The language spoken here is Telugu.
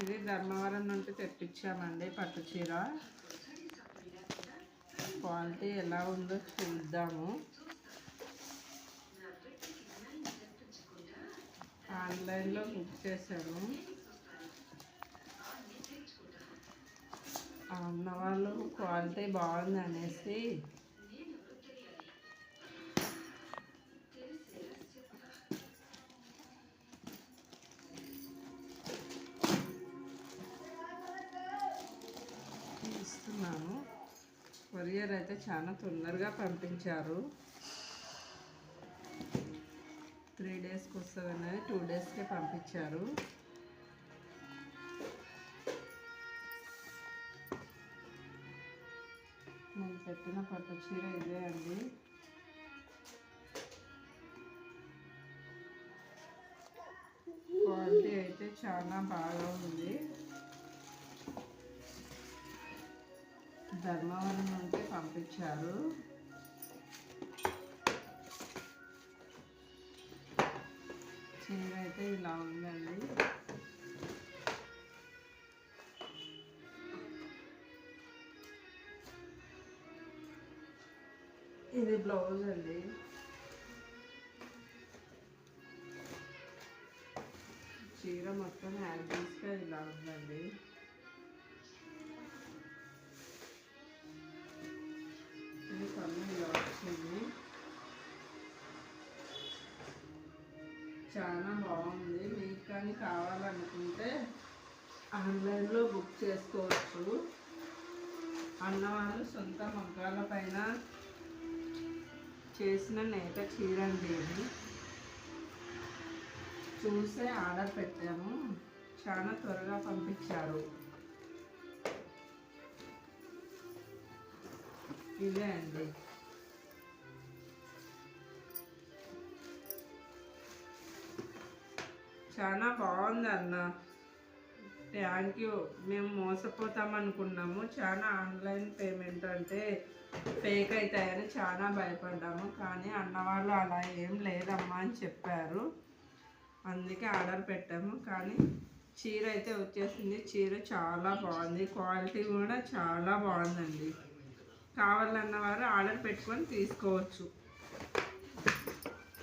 ఇది ధర్మవరం నుండి తెప్పించామండి పట్టు చీర. క్వాలిటీ ఎలా ఉందో చూద్దాము. ఆన్లైన్లో బుక్ చేశాను. అన్నవాళ్ళు క్వాలిటీ బాగుంది అనేసి ఇస్తున్నాను. కొరియర్ అయితే చాలా తొందరగా పంపించారు. 3 డేస్కి వస్తుందని 2 డేస్కే పంపించారు. నేను చెప్పిన పట్టు చీర ఇదే అండి. క్వాలిటీ అయితే చాలా బాగా ఉంది. ధర్మవరం నుండి పంపించారు. చీర అయితే ఇలా ఉందండి. ఇది బ్లౌజ్ అండి. చీర మొత్తం హ్యాండ్స్గా ఇలా ఉందండి. ఇది కన్ను ఇలా వచ్చింది. చాలా బాగుంది. మీకు కానీ కావాలనుకుంటే ఆన్లైన్లో బుక్ చేసుకోవచ్చు. అన్నవాళ్ళు సొంత మగ్గాల పైన చేసిన నేత చీర అండి. ఇది చూసే ఆర్డర్ పెట్టాము. చాలా త్వరగా పంపించారు. ఇదే అండి. చాలా బాగుంది అన్న. Thank you. మేము మోసపోతాం అనుకున్నాము. చాలా ఆన్లైన్ పేమెంట్ అంటే ఫేక్ అవుతాయని చాలా భయపడ్డాము. కానీ అన్నవాళ్ళు అలా ఏం లేదమ్మా అని చెప్పారు. అందుకే ఆర్డర్ పెట్టాము. కానీ చీర అయితే వచ్చేసింది. చీర చాలా బాగుంది. క్వాలిటీ కూడా చాలా బాగుందండి. కావాలన్నవారు ఆర్డర్ పెట్టుకొని తీసుకోవచ్చు.